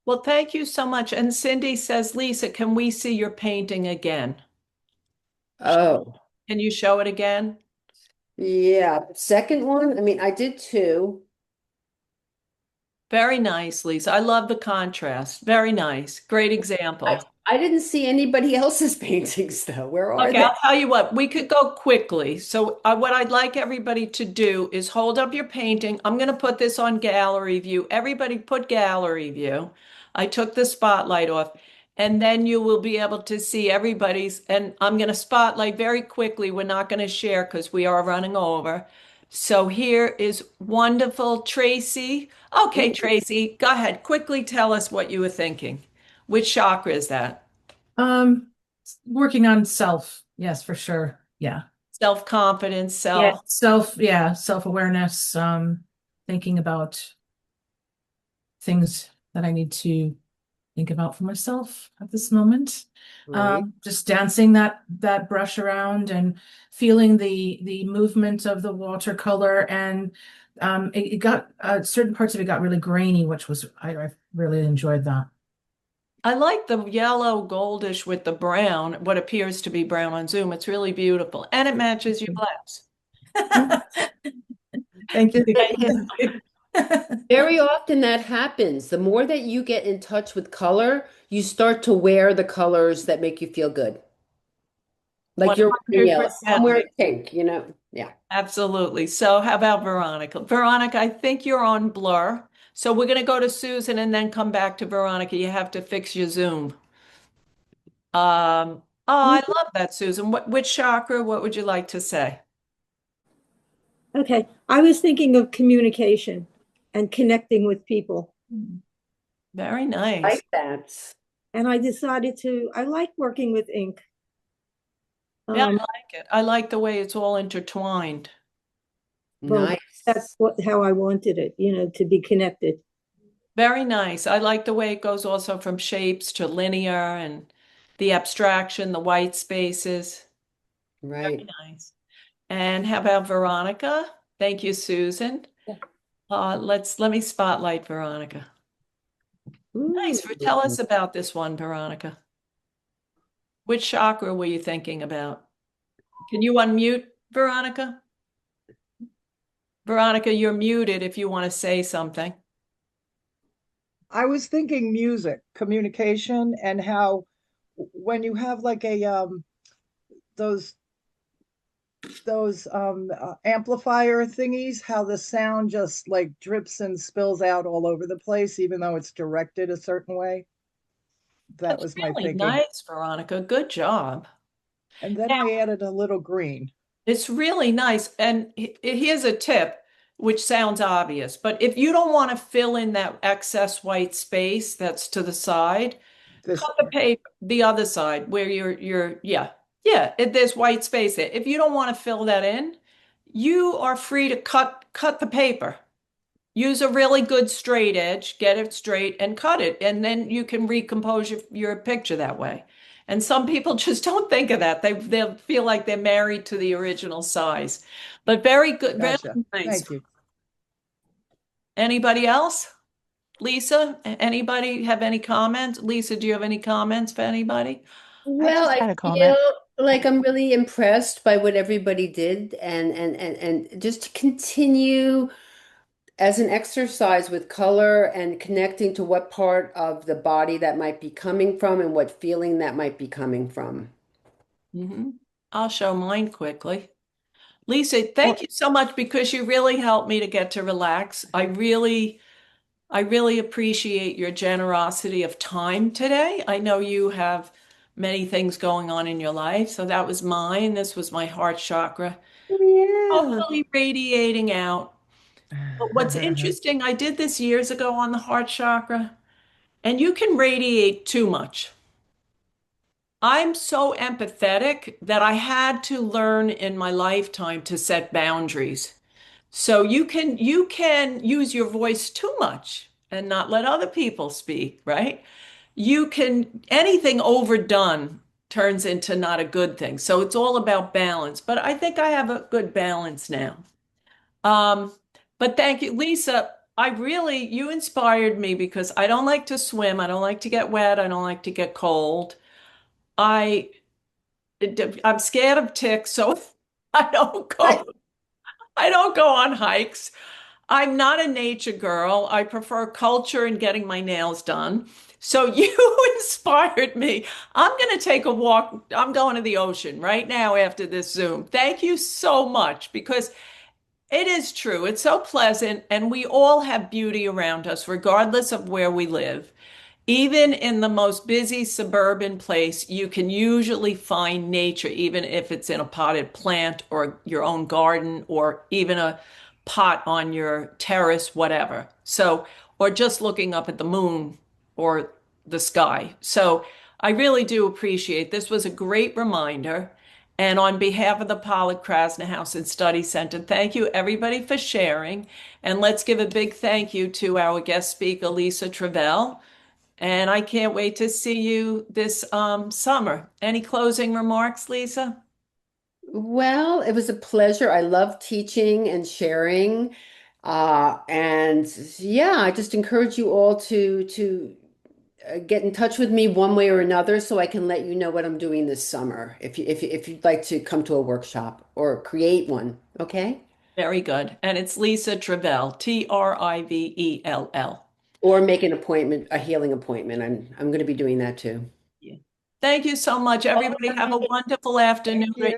Well, thank you so much. And Cindy says, Lisa, can we see your painting again? Oh, Can you show it again? yeah. Second one, I mean, I did two. Very nice, Lisa. I love the contrast. Very nice. Great I, example. I didn't see anybody else's paintings though. Where are Okay, they? I'll tell you what, we could go quickly. So, what I'd like everybody to do is hold up your painting. I'm going to put this on gallery view. Everybody put gallery view. I took the spotlight off, and then you will be able to see everybody's. And I'm going to spotlight very quickly. We're not going to share because we are running over. So, here is wonderful Tracy. Okay, Tracy, go ahead. Quickly tell us what you were thinking. Which chakra is that? Um, Working on self. Yes, for sure. Yeah. Self-confidence, Yeah. self. Self-awareness, thinking about things that I need to think about for myself at this moment. Great. Just dancing that brush around and feeling the movement of the watercolor, and it got certain parts of it got really grainy, which was I really enjoyed that. I like the yellow goldish with the brown, what appears to be brown on Zoom. It's really beautiful. And it matches your blouse. Thank you. Very often that happens. The more that you get in touch with color, you start to wear the colors that make you feel good. Like you're wearing yellow. I'm 100%. wearing pink. Yeah. Absolutely. So how about Veronica? Veronica, I think you're on blur. So we're going to go to Susan and then come back to Veronica. You have to fix your Zoom. Oh, I love that, Susan. Which chakra? What would you like to say? Okay, I was thinking of communication and connecting with people. Very nice. Like that. And I decided I like working with ink. Yeah, I Um, like it. I like the way it's all intertwined. well, that's Nice. how I wanted it, to be connected. Very nice. I like the way it goes also from shapes to linear and the abstraction, the white spaces. Very Right. nice. And how about Veronica? Thank you, Susan. Let me spotlight Veronica. Ooh. Nice. Tell us about this one, Veronica. Which chakra were you thinking about? Can you unmute, Veronica? Veronica, you're muted if you want to say something. I was thinking music, communication, and how when you have like a those amplifier thingies, how the sound just like drips and spills out all over the place, even though it's directed a certain way. That That's was my really thinking. nice, Veronica. Good job. And then I added a little green. It's really nice. And here's a tip, which sounds obvious, but if you don't want to fill in that excess white space that's to the side, This cut the paper the other side where there's white space there. If you don't want to fill that in, you are free to cut the paper. Use a really good straight edge, get it straight and cut it, and then you can recompose your picture that way. And some people just don't think of that. They feel like they're married to the original size. But very good, very Gotcha. nice. Thank you. Anybody else? Lisa, anybody have any comments? Lisa, do you have any comments for anybody? I Well, just I had a feel comment. like I'm really impressed by what everybody did and just to continue as an exercise with color and connecting to what part of the body that might be coming from and what feeling that might be coming from. Hmm. I'll show mine quickly. Lisa, thank Well, you so much because you really helped me to get to relax. I really appreciate your generosity of time today. I know you have many things going on in your life, so that was mine. This was my heart chakra, Yeah. hopefully radiating out. But what's interesting, I did this years ago on the heart chakra, and you can radiate too much. I'm so empathetic that I had to learn in my lifetime to set boundaries. So you can use your voice too much and not let other people speak, right? You can anything overdone turns into not a good thing. So it's all about balance. But I think I have a good balance now. Um, but thank you, Lisa. You inspired me because I don't like to swim. I don't like to get wet. I don't like to get cold. I I'm scared of ticks, so I don't I, go. I don't go on hikes. I'm not a nature girl. I prefer culture and getting my nails done. So you inspired me. I'm going to take a walk. I'm going to the ocean right now after this Zoom. Thank you so much because it is true. It's so pleasant, and we all have beauty around us, regardless of where we live. Even in the most busy suburban place, you can usually find nature, even if it's in a potted plant or your own garden or even a pot on your terrace, whatever. So, or just looking up at the moon or the sky. So, I really do appreciate this was a great reminder. And on behalf of the Pollock-Krasner House and Study Center, thank you everybody for sharing. And let's give a big thank you to our guest speaker, Lisa Trivell. And I can't wait to see you this summer. Any closing remarks, Lisa? well, it was a pleasure. I love teaching and sharing. And yeah, I just encourage you all to get in touch with me one way or another so I can let you know what I'm doing this summer if you'd like to come to a workshop or create one. Okay? Very good. And it's Lisa Trivell, Trivell. Or make an appointment, a healing appointment. I'm going to be doing that too. Yeah. Thank you so much, everybody. Have a wonderful thank afternoon. you.